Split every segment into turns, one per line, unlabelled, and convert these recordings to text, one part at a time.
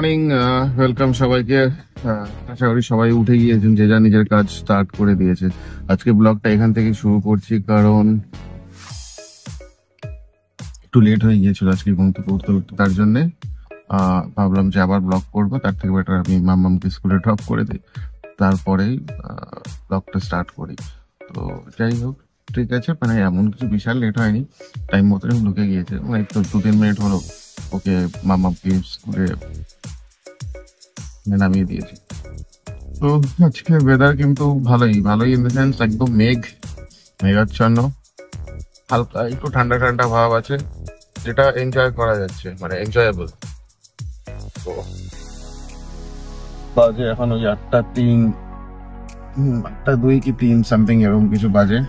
Morning, welcome সবাইকে। আশা করি সবাই উঠে গিয়েছেন, যে যা নিজের কাজ স্টার্ট করে দিয়েছে। আজকে ব্লগটা এখান থেকে শুরু করছি, কারণ একটু লেট হয়ে গিয়েছিল আজকে ঘুম থেকে উঠতে উঠতে। তার জন্যে ভাবলাম যে আবার ব্লগ করবো, তার থেকে বেটার আমি মাম্মামকে স্কুলে ড্রপ করে দিই, তারপরেই ব্লগটা স্টার্ট করি। তো যাই হোক, ঠিক আছে, মানে এমন কিছু বিশাল লেট হয়নি, টাইম মতনই ঢুকে গিয়েছে, মানে একটু 2-3 মিনিট হলো ওকে মাম্মামকে স্কুলে নামিয়ে দিয়েছি। তো আজকে ওয়েদার কিন্তু ভালোই ভালোই ইন দ্য সেন্স, একদম মেঘাচ্ছন্ন, হালকা একটু ঠান্ডা ঠান্ডা ভাব আছে, যেটা এনজয় করা যাচ্ছে, মানে এনজয়েবল। তো বাজে এখন ওই 8:03, 8:02 কি 3 সামথিং এরকম কিছু বাজে।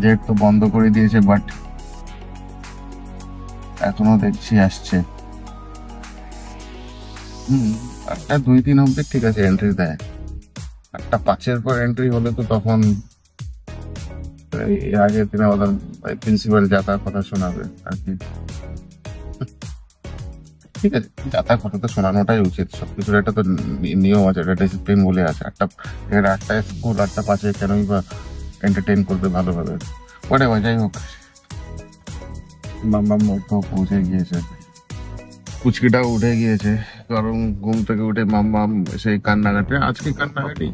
গেট তো বন্ধ করে দিয়েছে, বাট এখনো দেখছি আসছে। 8:02-3 অব্দি ঠিক আছে, এন্ট্রি দেয়। 8:05 পর এন্ট্রি হলে তো তখন এর আগের দিনে আমাদের প্রিন্সিপাল যাতায়াত কথা শোনাবে আর কি। ঠিক আছে, যাতায়াত কথা তো শোনানোটাই উচিত, সবকিছুর একটা তো নিয়ম আছে, একটা ডিসিপ্লিন বলে আছে। 8টায় স্কুল, 8:05 কেনই বা এন্টারটেইন করবে ভালোভাবে। ওরে যাই হোক, মাম্মাম তো পৌঁছে গিয়েছে, পুচকিটাও উঠে গিয়েছে, কারণ ঘুম থেকে উঠে মাম্মাম সেই কান্নাকাটি, আজকে কান্নাকাটি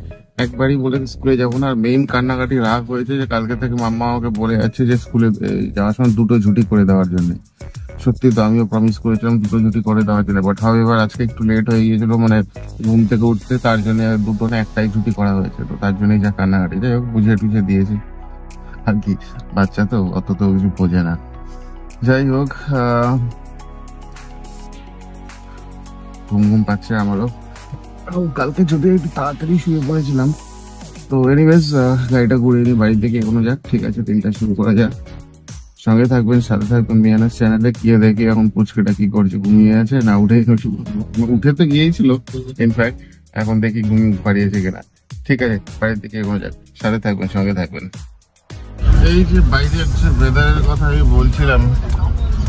একবারই বলে স্কুলে যাবো না। আর মেইন কান্নাকাটি রাগ হয়েছে যে কালকে থেকে মাম্মা আমাকে বলে যাচ্ছে যে স্কুলে যাওয়ার সময় 2টো ছুটি করে দেওয়ার জন্য। সত্যি তো আমিও প্রমিস করেছিলাম 2টো ছুটি করে দেওয়ার জন্য, বাট এবার আজকে একটু লেট হয়ে গিয়েছিল, মানে ঘুম থেকে উঠতে, তার জন্য 2টো না 1টাই ছুটি করা হয়েছে। তো তার জন্যই যা কান্নাকাটি, যাই হোক বুঝিয়ে টুঝিয়ে দিয়েছি আর কি, বাচ্চা তো অত তো কিছু বোঝে না। যাই হোক, ঘুম পাচ্ছে আমারও, কালকে যদি একটু তাড়াতাড়ি শুয়ে পড়েছিলাম। তো এনিওয়েজ, গাড়িটা ঘুরিয়ে নিয়ে বাড়ির দিকে এগোনো যাক। ঠিক আছে, 3টা শুরু করা যাক। সঙ্গে থাকবেন, সাথে থাকবেন মিয়ানাস চ্যানেলে। গিয়ে দেখি এখন পুচকিটা কি করছে, ঘুমিয়ে আছে না উঠে তো গিয়েছিল ইনফ্যাক্ট, এখন দেখি ঘুমিয়ে পাড়িয়েছে কিনা। ঠিক আছে, বাড়ির দিকে এগোনো যাক, সাথে থাকবেন, সঙ্গে থাকবেন। এই যে বাইরের যে ওয়েদারের কথা আমি বলছিলাম,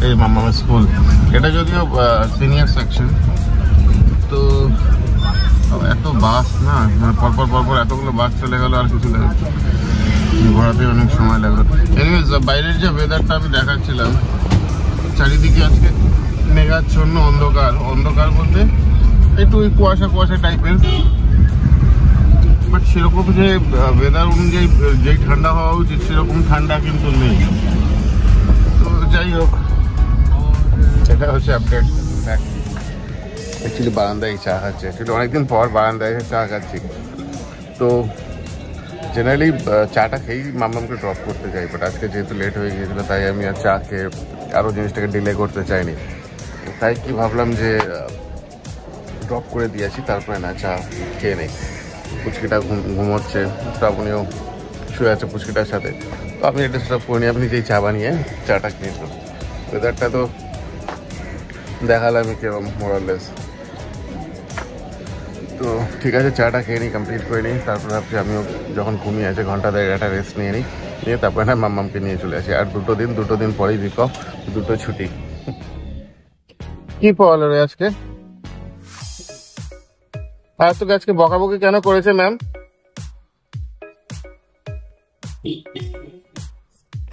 এই মাম্মামের স্কুল, এটা যদিও সিনিয়র সেকশন, তো এত বাস না, মানে পরপর এতগুলো বাস চলে গেল, আর কিছু ঘোরাতে অনেক সময় লাগলো। এনিওয়েজ, বাইরের যে ওয়েদারটা আমি দেখাচ্ছিলাম, চারিদিকে আজকে মেঘাচ্ছন্ন, অন্ধকার বলতে একটু ওই কুয়াশা টাইপের, বাট সেরকম যে ওয়েদার অনুযায়ী যেই ঠান্ডা হওয়া উচিত সেরকম ঠান্ডা কিন্তু নেই। তো যাই হোক, এটা হচ্ছে আপডেট। অ্যাকচুয়ালি বারান্দায় চা খাচ্ছে, অ্যাকচুয়ালি অনেকদিন পর বারান্দায় চা খাচ্ছি। তো জেনারেলি চাটা খেয়েই মাম্মামকে ড্রপ করতে চাই, বাট আজকে যেহেতু লেট হয়ে গিয়েছিলো, তাই আমি আর চা খেয়ে আরও জিনিসটাকে ডিলে করতে চাইনি। তাই কি ভাবলাম যে ড্রপ করে দিয়েছি, তারপরে না চা খেয়ে নেই। পুচকিটা ঘুমোচ্ছে, শ্রাবণীও শুয়ে আছে পুচকিটার সাথে, তো আপনি এটা সব করে নিয়ে আপনি যেই চা বানিয়ে চাটা খেয়েছো। ওয়েদারটা তো দেখালামই কেরম মোরালেস। তো ঠিক আছে, চাটা খেয়ে নিই, কমপ্লিট করে নিই, তারপরে ভাবছি আমিও যখন ঘুমিয়ে আছে ঘন্টা দেড় একটা রেস্ট নিয়ে নিই, নিয়ে তারপরে না মাম্মামকে নিয়ে চলে আসি। আর দুটো দিন পরেই উইক অফ, 2টো ছুটি। কি পড়ালো রে আজকে? আর তোকে আজকে বকাবকি কেন করেছে ম্যাম?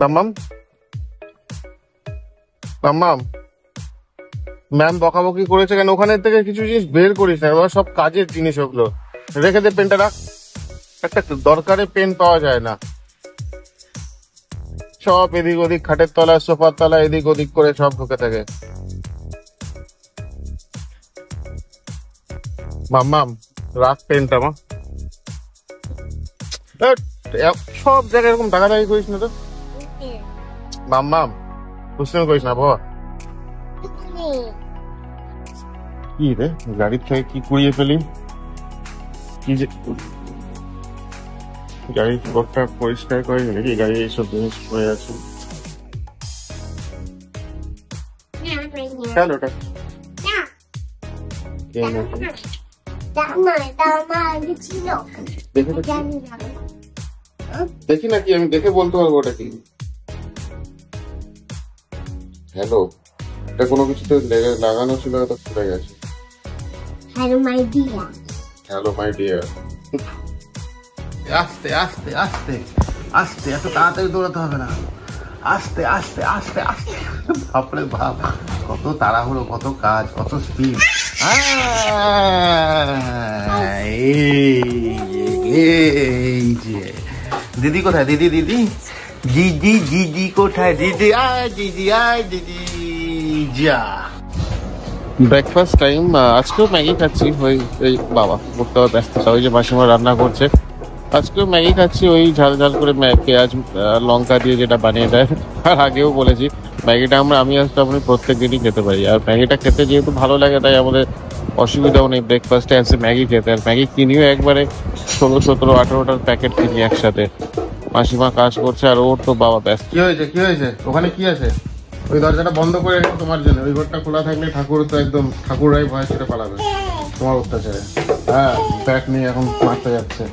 মাম্মাম ম্যাম বকাবকি করেছে কেন? ওখানে থেকে কিছু জিনিস বের করিস না, ওরা সব কাজের জিনিস, ওগুলো রেখে দে। পেনটা রাখ, একটা দরকারে পেন পাওয়া যায় না, সব এদিক ওদিক, খাটের তলা, সোফার তলা, এদিক ওদিক করে সব ঢুকে থাকে। মাম্মাম রাখ পেনটা, মা সব জায়গায় এরকম দাগাদাগি করিস না তো। মাম্মাম বুঝতে করিস না বাবা। কি রে, গাড়ির থেকে কি কুড়িয়ে ফেলি? কি যে গাড়ির ঘরটা পরিষ্কার করেনি নাকি? গাড়ি এইসব জিনিস হয়ে আছে। ওটা দেখি নাকি, আমি দেখে বলতে পারবো ওটা কি। হ্যালো, এটা কোনো কিছুতে লাগানো ছিল, হয়তো খুলে গেছে।
Hello my dear.
Hello my dear.
আস্তে আস্তে আস্তে আস্তে, এত তাড়াতাড়ি দৌড়াতে হবে না, আস্তে আস্তে আস্তে আস্তে। বাপরে বাপ, কত তাড়াহুড়ো, কত কাজ, কত স্পিড। এই যে দিদি কোথায়, দিদি দিদি দিদি দিদি কোথায়, দিদি আয় দিদি আয় দিদি যা।
Breakfast time. আজকেও ম্যাগি খাচ্ছি। ওই বাবা করতে হবে ব্যস্ততা, ওই যে মাসিমা রান্না করছে। আজকেও ম্যাগি খাচ্ছি, ওই ঝাল ঝাল করে পেঁয়াজ লঙ্কা দিয়ে যেটা বানিয়ে দেয়। আর আগেও বলেছি ম্যাগিটা আমি আজকে আপনি প্রত্যেক দিনই খেতে পারি। আর ম্যাগিটা খেতে যেহেতু ভালো লাগে, তাই আমাদের অসুবিধাও নেই ব্রেকফাস্টে আছে ম্যাগি খেতে। আর ম্যাগি কিনিও একবারে 16, 17, 18টার প্যাকেট কিনি একসাথে। মাসিমা কাজ করছে আর ওর তো বাবা ব্যস্ত।
কি হয়েছে, কি হয়েছে, ওখানে কি আছে? ওই দরজাটা বন্ধ করে রেখো তোমার জন্য। ওই ঘরটা খোলা থাকলে ঠাকুর তো একদম ঠাকুরাই ভয় ছেড়ে পালাবে তোমার অত্যাচারে। হ্যাঁ, ব্যাট নিয়ে এখন মারতে যাচ্ছে।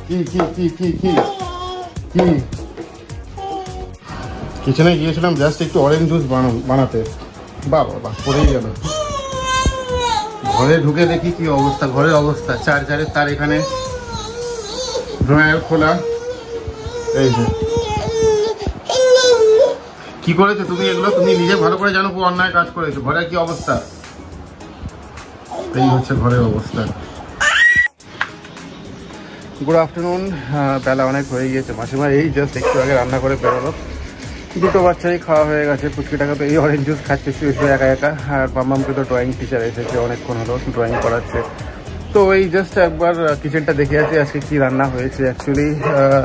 কি কি কি কি কি কি কিচেনে গিয়েছিলাম জাস্ট একটু অরেঞ্জ জুস বানাতে, বাবা পড়েই গেল। ঘরে ঢুকে দেখি কি অবস্থা, ঘরের অবস্থা। চার্জারের তার এখানে, ড্রয়ার খোলা। এই যে কি করেছো তুমি এগুলো, তুমি নিজে ভালো করে জানো খুব অন্যায় কাজ করেছো। ঘরের কি অবস্থা, এই হচ্ছে ঘরের অবস্থা। Good afternoon. বেলা অনেক হয়ে গিয়েছে। মাসিমা এই জাস্ট একটু আগে রান্না করে বেরোলো। দুটো বাচ্চাই খাওয়া হয়ে গেছে। পুচকিটাকে তো এই অরেঞ্জ জুস খাচ্ছে শুয়ে একা একা। আর মাম্মামকে তো ড্রয়িং টিচার এসেছে, অনেকক্ষণ হলো ড্রয়িং করাচ্ছে। তো এই জাস্ট একবার কিচেনটা দেখে আছি আজকে কি রান্না হয়েছে। অ্যাকচুয়ালি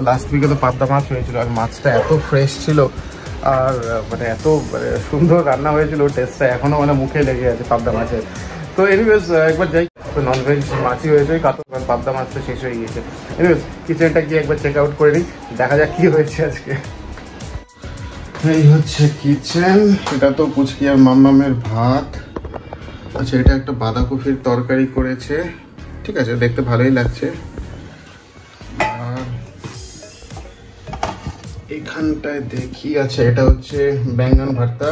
লাস্ট উইকে তো পাবদা মাছ হয়েছিল, আর মাছটা এত ফ্রেশ ছিল আর মানে এত সুন্দর রান্না হয়েছিল, টেস্টটা এখনও মানে মুখে লেগে আছে পাবদা মাছের। তো এনিওয়েজ একবার যাই, তো ননভেজ মাছই হয়েছে, কাতল পাবদা মাছটা শেষ হয়ে গিয়েছে। এনিওয়েজ কিচেনটা গিয়ে একবার চেক আউট করে নিই, দেখা যাক কি হয়েছে আজকে। এই হচ্ছে কিচেন। এটা তো পুচকি আর মাম্মামের ভাত। আচ্ছা, এটা একটা বাঁধাকপির তরকারি করেছে, ঠিক আছে, দেখতে ভালোই লাগছে। আর এখানটায় দেখি, আচ্ছা এটা হচ্ছে বেঙ্গন ভর্তা,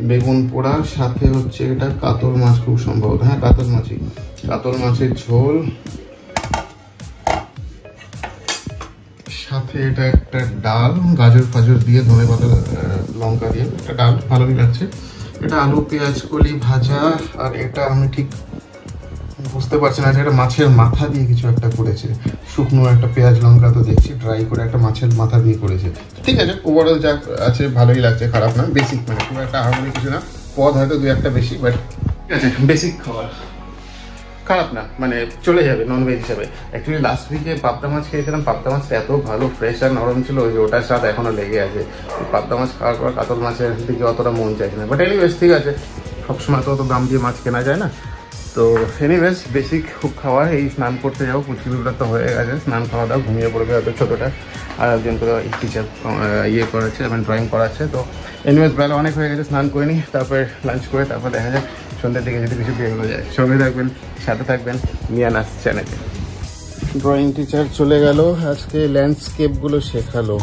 বেগুন পোড়া, সাথে হচ্ছে এটা কাতল মাছ খুব সম্ভবত, হ্যাঁ কাতল মাছই, কাতল মাছের ঝোল, সাথে এটা একটা ডাল, গাজর ফাজর দিয়ে, ধনে পাতা লঙ্কা দিয়ে একটা ডাল, ভালোই লাগছে। এটা আলু পেঁয়াজ কলি ভাজা। আর এটা আমি ঠিক বুঝতে পারছি না, এটা মাছের মাথা দিয়ে কিছু একটা করেছে, শুকনো একটা পেঁয়াজ লঙ্কা তো দেখছি ড্রাই করে একটা মাছের মাথা দিয়ে করেছে। ঠিক আছে, ওভারঅল যা আছে ভালোই লাগছে, খারাপ না, বেসিক, মানে খুব একটা হার্মোনি কিছু না। পদ হয়তো 2-1টা বেশি, বাট ঠিক আছে, বেসিক খাবার, খারাপ না, মানে চলে যাবে ননভেজ হিসাবে। অ্যাকচুয়ালি লাস্ট উইকে পাবদা মাছ খেয়েছিলাম, পাবদা মাছটা এত ভালো ফ্রেশ আর নরম ছিল, ওই যে ওটার স্বাদ এখনো লেগে আছে। পাবদা মাছ খাওয়ার পর কাতল মাছের দিকে অতটা মন চাইছে না, বাট এনিওয়েজ ঠিক আছে, সবসময় তো অত দাম দিয়ে মাছ কেনা যায় না। তো এনিওয়েজ বেসিক খুব খাওয়া। এই স্নান করতে যাবো, পুচকিগুলো তো হয়ে গেছে, স্নান খাওয়া দাওয়া, ঘুমিয়ে পড়বে হয়তো ছোটোটা, আর একজন করে টিচার ইয়ে করাচ্ছে, মানে ড্রয়িং করাচ্ছে। তো এনিওয়েজ বেলা অনেক হয়ে গেছে, স্নান করে নিই, তারপরে লাঞ্চ করে তারপর দেখা যাক সন্ধ্যের দিকে যদি কিছু বেরোনো যায়। সঙ্গে থাকবেন, সাথে থাকবেন মিয়ানাস চ্যানেলে। ড্রয়িং টিচার চলে গেল, আজকে ল্যান্ডস্কেপগুলো শেখালো।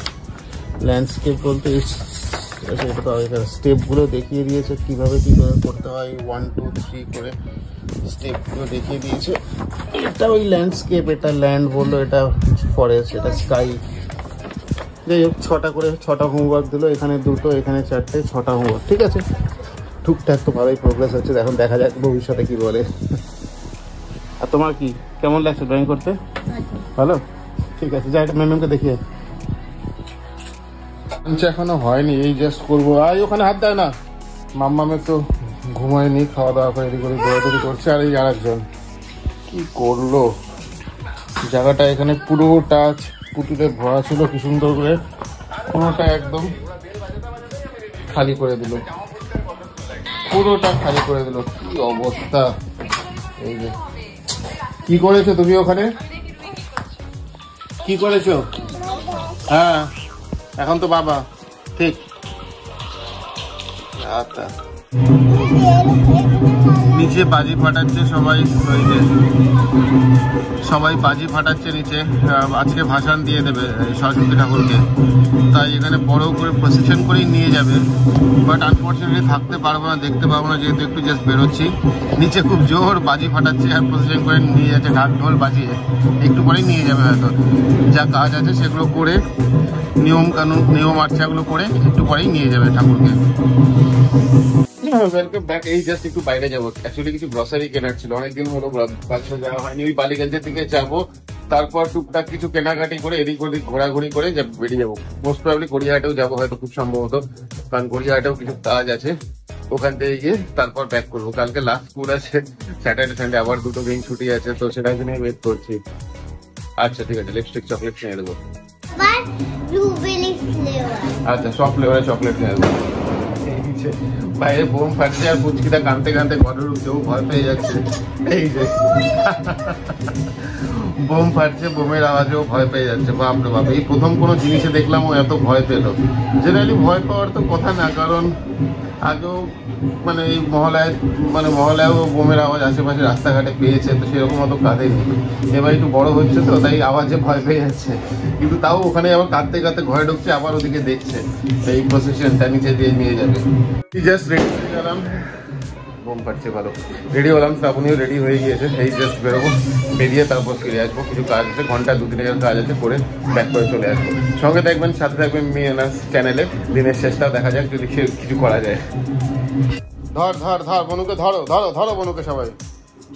ল্যান্ডস্কেপ বলতে এটা তো স্টেপগুলো দেখিয়ে দিয়েছে, কীভাবে কীভাবে করতে হয়, 1 2 3 করে স্টেপগুলো দেখিয়ে দিয়েছে। এটা ওই ল্যান্ডস্কেপ, এটা ল্যান্ড বললো, এটা ফরেস্ট, এটা স্কাই। যাই হোক, 6টা হোমওয়ার্ক দিল, এখানে 2টো, এখানে 4টে, 6টা হোমওয়ার্ক। ঠিক আছে, টুকটাক তো ভালোই প্রোগ্রেস হচ্ছে, এখন দেখা যাক ভবিষ্যতে কি বলে। আর তোমার কি কেমন লাগছে ড্রয়িং করতে? ভালো, ঠিক আছে, যাই এটা ম্যামকে দেখিয়ে। লাঞ্চ এখনো হয়নি, এই জাস্ট করবো। ওখানে হাত দেয় না, মাম্মামে তো ঘুমায়নি, খাওয়া দাওয়া করে এদিক ওদিক দৌড়াদৌড়ি করছে। আর এই আরেকজন কি করলো, জায়গাটা এখানে পুরো টাচ পুতুলে ভরা ছিল কি সুন্দর করে, কোনোটা একদম খালি করে দিল, পুরোটা খালি করে দিল, কি অবস্থা। এই যে কি করেছো তুমি ওখানে, কি করেছো? হ্যাঁ, এখন তো বাবা ঠিক। আচ্ছা
নিচে বাজি ফাটাচ্ছে সবাই, ওই যে সবাই বাজি ফাটাচ্ছে নিচে। আজকে ভাসান দিয়ে দেবে সরস্বতী ঠাকুরকে, তাই এখানে বড় করে প্রসেশন করেই নিয়ে যাবে। বাট আনফর্চুনেটলি থাকতে পারবো না, দেখতে পারবো না, যেহেতু একটু জাস্ট বেরোচ্ছি। নিচে খুব জোর বাজি ফাটাচ্ছে আর প্রসেশন করে নিয়ে যাচ্ছে, ঢাক ঢোল বাজিয়ে। একটু পরেই নিয়ে যাবে হয়তো, যা কাজ আছে সেগুলো করে, নিয়ম কানুন নিয়ম আর্চাগুলো করে একটু পরেই নিয়ে যাবে ঠাকুরকে। Welcome back. এই জাস্ট একটু বাইরে যাবো, অ্যাকচুয়ালি কিছু গ্রসারি কেনার ছিল, অনেকদিন হলো বাজারে যাওয়া হয়নি। ওই বালিগঞ্জের দিকে যাবো, তারপর টুকটাক কিছু কেনাকাটি করে এদিক ওদিক ঘোরাঘুরি করে বেরিয়ে যাবো। মোস্ট প্রবলি গড়িয়াহাটেও যাবো হয়তো, খুব সম্ভবত, কারণ গড়িয়াহাটেও কিছু কাজ আছে। ওখান থেকে গিয়ে তারপর ব্যাক করবো। কালকে লাস্ট স্কুল আছে, স্যাটারডে সানডে আবার 2 দিন ছুটি আছে, তো সেটার জন্য ওয়েট করছি। আচ্ছা ঠিক আছে, লিপস্টিক চকলেট নিয়ে দেবো। আচ্ছা, সব ফ্লেভারের চকলেট নিয়ে দেবো। বাইরে বোম ফাটছে আর পুচকিটা কানতে কানতে ঘরে ঢুকছে, ভয় পেয়ে যাচ্ছে। এই যে বোম ফাটছে, বোমের আওয়াজেও ভয় পেয়ে যাচ্ছে। বাপরে বাপ, এই প্রথম কোনো জিনিসে দেখলাম ও এত ভয় পেল। জেনারেলি ভয় পাওয়ার তো কথা না, কারণ আগেও মানে এই মহলায়ও বোমের আওয়াজ আশেপাশে রাস্তাঘাটে পেয়েছে, তো সেরকম অত কাঁদেনি। এবার একটু বড় হচ্ছে তো, তাই আওয়াজে ভয় পেয়ে যাচ্ছে, কিন্তু তাও ওখানে আবার কাঁদতে কাঁদতে ঘরে ঢুকছে, আবার ওদিকে দেখছে। এই প্রসেশনটা নিচে দিয়ে নিয়ে যাবে। জাস্ট রেডি হয়ে গেলাম, বোম ফাটছে ভালো, রেডি হলাম। শ্রাবণীও রেডি হয়ে গিয়েছে, এই জাস্ট বেরোবো, বেরিয়ে তারপর ফিরে আসবো। কিছু কাজ আছে, ঘন্টা 2-3 কাজ আছে, করে ব্যাক করে চলে আসবো। সঙ্গে থাকবেন, সাথে থাকবেন মিয়ানাস চ্যানেলে। দিনের শেষটাও দেখা যাক যদি কিছু করা যায়। ধর ধর ধর বনুকে, ধরো ধরো ধরো বনুকে, সবাই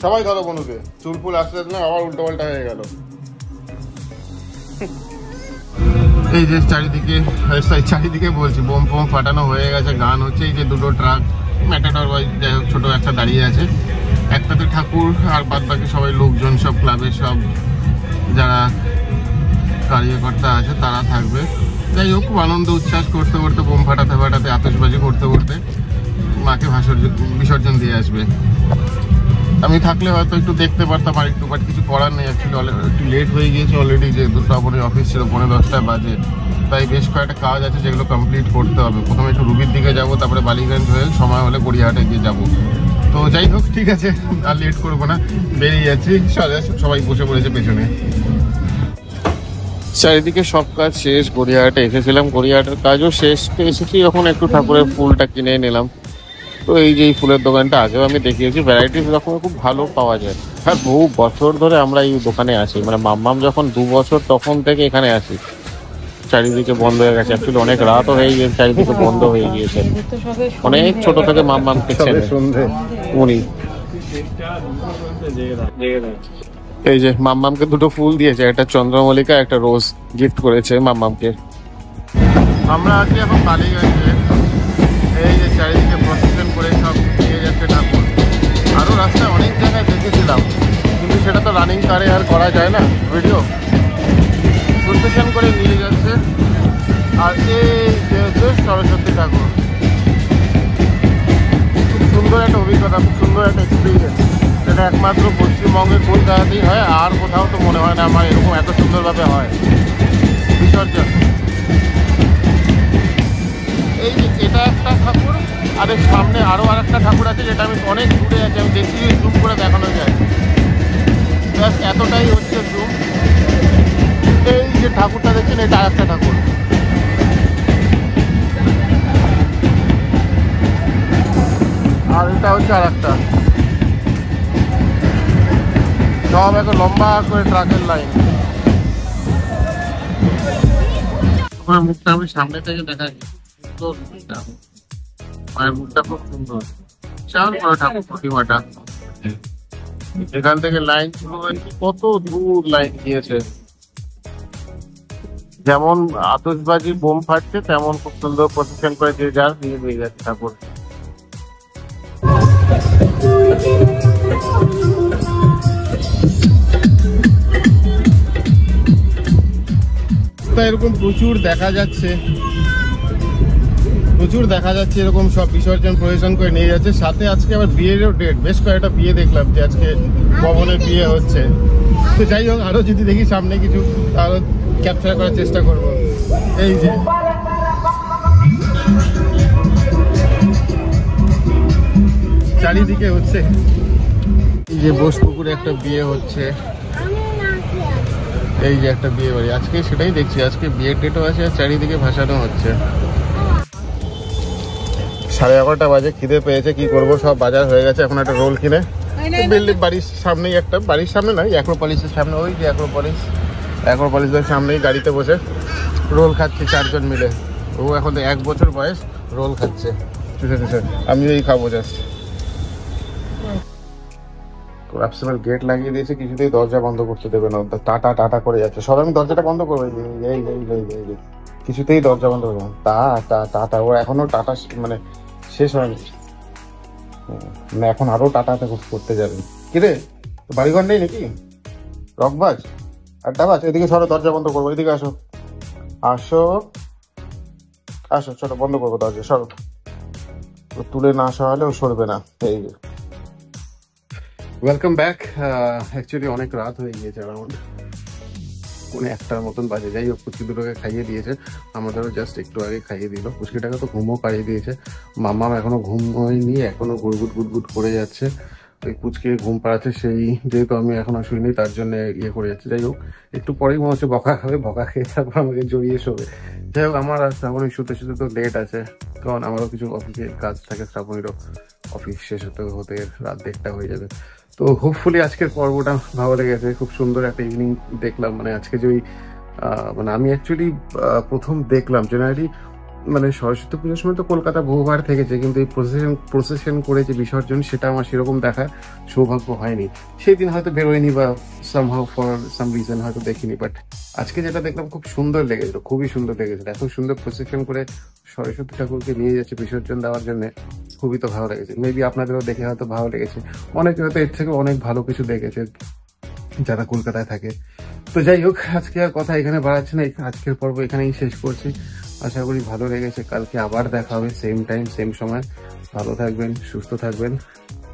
সবাই ধরো বনুকে। চুল ফুল আসতে না আবার উল্টো পাল্টা হয়ে গেল। এই যে চারিদিকে বলছি বোম ফোম ফাটানো হয়ে গেছে, গান হচ্ছে। এই যে 2টো ট্রাক ম্যাটাডর বা যাই হোক ছোট একটা দাঁড়িয়ে আছে, একটাতে ঠাকুর আর বাদ বাকি সবাই লোকজন, সব ক্লাবের সব যারা কার্যকর্তা আছে তারা থাকবে। যাই হোক, খুব আনন্দ উচ্ছ্বাস করতে করতে, বোম ফাটাতে ফাটাতে, আতশবাজি করতে করতে মাকে বিসর্জন দিয়ে আসবে। আমি থাকলে হয়তো একটু দেখতে পারতাম আর একটু, বাট কিছু করার নেই। অ্যাকচুয়ালি একটু লেট হয়ে গিয়েছে অলরেডি, যেহেতু শ্রাবণীর অফিস ছিল 10:30 বাজে, তাই বেশ কয়েকটা কাজ আছে যেগুলো কমপ্লিট করতে হবে। প্রথমে একটু রুবির দিকে যাবো, তারপরে বালিগঞ্জ হয়ে সময় হলে গড়িয়াহাটে গিয়ে যাবো। তো যাই হোক, ঠিক আছে, আর লেট করবো না, বেরিয়ে যাচ্ছি। সবাই বসে পড়েছে পেছনে। চারিদিকে সব কাজ শেষ, গড়িয়াহাটে এসেছিলাম, গড়িয়াহাটের কাজও শেষ। এসেছি যখন একটু ঠাকুরের ফুলটা কিনে নিলাম। তো এই যে এই ফুলের দোকানটা আগেও আমি দেখিয়েছি, ভ্যারাইটিস রকমের খুব ভালো পাওয়া যায়। হ্যাঁ, বহু বছর ধরে আমরা এই দোকানে আছি, মানে মাম্মাম যখন 2 বছর তখন থেকে এখানে আসি। চারিদিকে বন্ধ হয়ে গেছে, অ্যাকচুয়ালি অনেক রাতও হয়ে গিয়েছে, চারিদিকে বন্ধ হয়ে গিয়েছে। অনেক ছোট থেকে মাম্মামকে চেনে উনি। এই যে মাম্মামকে 2টো ফুল দিয়েছে, একটা চন্দ্রমল্লিকা, একটা রোজ গিফট করেছে মাম্মামকে। আমরা আছি এখন বালিগঞ্জে। এই যে চারিদিকে প্রসেশন করে সব নিয়ে যাচ্ছে ঠাকুর। আরও রাস্তায় অনেক জায়গায় দেখেছিলাম, কিন্তু সেটা তো রানিং কারে আর করা যায় না ভিডিও। প্রসেশন করে নিয়ে যাচ্ছে, আর এই যে হচ্ছে সরস্বতী ঠাকুর। খুব সুন্দর একটা অভিজ্ঞতা, খুব সুন্দর একটা এক্সপিরিয়েন্স। এটা একমাত্র পশ্চিমবঙ্গের কলকাতাতেই হয়, আর কোথাও তো মনে হয় না আমার এরকম এত সুন্দরভাবে হয় বিসর্জন। এই যে এটা একটা ঠাকুর, আর এর সামনে আরো আরেকটা ঠাকুর আছে, যেটা আমি অনেক দূরে আছে, আমি দেখছি জুম করে দেখানো যায়, ব্যাস এতটাই হচ্ছে জুম। এই যে ঠাকুরটা দেখছেন, এটা আরেকটা ঠাকুর। আর এটা হচ্ছে আরেকটা। সব এত লম্বা করে ট্রাকের লাইন। আমার মুখটা আমি সামনে থেকে দেখাই, মায়ের মুখটা খুব সুন্দর, বিশাল বড় ঠাকুর প্রতিমাটা। এখান থেকে লাইন শুরু হয়েছে, কত দূর লাইন গিয়েছে। যেমন আতশবাজি বোম ফাটছে, তেমন খুব সুন্দর প্রসেশন করে যে যার নিয়ে যাচ্ছে ঠাকুর। এরকম প্রচুর দেখা যাচ্ছে এরকম সব বিসর্জন প্রসেশন করে নিয়ে যাচ্ছে। সাথে আজকে আবার বিয়েরও ডেট, বেশ কয়েকটা বিয়ে দেখলাম যে আজকে ভবনে বিয়ে হচ্ছে। তো যাই হোক, আরো যদি দেখি সামনে কিছু, তাহলে ক্যাপচার করার চেষ্টা করব। এই যে চারিদিকে হচ্ছে এই যে বোসপুকুরে একটা বিয়ে হচ্ছে, এই যে একটা বিয়ে বাড়ি আজকে, সেটাই দেখছি আজকে বিয়ের ডেটও আছে আর চারিদিকে ভাসানো হচ্ছে। 11:30 বাজে, খিদে পেয়েছে, কি করব, সব বাজার হয়ে গেছে। এখন একটা রোল কিনে বিল্ডিং বাড়ির সামনেই, একটা বাড়ির সামনে নয়, অ্যাক্রোপলিসের সামনে, ওই যে অ্যাক্রোপলিসের সামনেই গাড়িতে বসে রোল খাচ্ছি 4 জন মিলে। ও এখন 1 বছর বয়স, রোল খাচ্ছে চুষে চুষে, আমি এই খাবো জাস্ট। কোলাপসিবল গেট লাগিয়ে দিয়েছে, কিছুতেই দরজা বন্ধ করতে দেবে না, টাটা টাটা করে যাচ্ছে সব। আমি দরজাটা বন্ধ করবো, এই কিছুতেই দরজা বন্ধ করবো টাটা। ও এখনো টাটা মানে শেষ হয়নি, মানে এখন আরো টাটা করতে যাবে। কিরে বাড়িঘর নেই নাকি, রকবাজ আড্ডাবাজ? এদিকে সরো, দরজা বন্ধ করবো, এদিকে আসো আসো আসো, ছোট বন্ধ করবো দরজা, সরো। তুলে না আসা হলে ও সরবে না। এই যে ওয়েলকাম ব্যাক। অ্যাকচুয়ালি অনেক রাত হয়ে গিয়েছে, অ্যারাউন্ড 1:00 মতন বাজে। যাই হোক, পুচকি দুটোকে খাইয়ে দিয়েছে, আমাদেরও জাস্ট একটু আগে খাইয়ে দিল। পুচকিটাকে তো ঘুমও পাড়িয়ে দিয়েছে, মাম্মাম এখনো ঘুম হয়নি, এখনো গুড়গুট করে যাচ্ছে। ওই পুচকিকে ঘুম পাড়াচ্ছে, সেই যেহেতু আমি এখনো শুইনি তার জন্য ইয়ে করে যাচ্ছে। যাই হোক, একটু পরেই মনে হচ্ছে বকা খাবে, বকা খেয়ে তারপর আমাকে জড়িয়ে শোবে। যাই হোক, আমার আর শ্রাবণী শুতে তো লেট আছে, কারণ আমারও কিছু অফিসে কাজ থাকে, শ্রাবণীরও অফিস শেষ হতে রাত 1:30 হয়ে যাবে। তো হোপফুলি আজকের পর্বটা ভালো লেগেছে, খুব সুন্দর একটা ইভিনিং দেখলাম। মানে আজকে যে ওই মানে আমি অ্যাকচুয়ালি প্রথম দেখলাম জেনারেলি, মানে সরস্বতী পুজোর সময় তো কলকাতা বহুবার থেকেছে, কিন্তু এই প্রসেশন করে যে বিসর্জন, সেটা আমার সেরকম দেখার সৌভাগ্য হয়নি। সেই দিন হয়তো বেরোয়নি বা সামহাউ ফর সাম রিজন হয়তো দেখিনি, বাট আজকে যেটা দেখলাম খুব সুন্দর লেগেছিল, খুবই সুন্দর লেগেছিল। এত সুন্দর প্রসেশন করে সরস্বতী ঠাকুরকে নিয়ে যাচ্ছে বিসর্জন দেওয়ার জন্য, খুবই তো ভালো লেগেছে। মেবি আপনাদেরও দেখে হয়তো ভালো লেগেছে, অনেকে হয়তো এর থেকে অনেক ভালো কিছু দেখেছে যারা কলকাতায় থাকে। তো যাই হোক, আজকে আর কথা এখানে বাড়াচ্ছি না, আজকের পর্ব এখানেই শেষ করছি। আশা করি ভালো লেগেছে, কালকে আবার দেখা হবে সেম টাইম সেম সময়। ভালো থাকবেন, সুস্থ থাকবেন,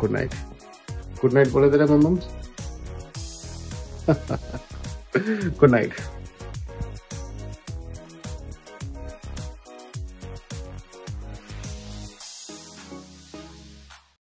গুড নাইট। গুড নাইট বলে দিলাম মাম্মাম, গুড নাইট।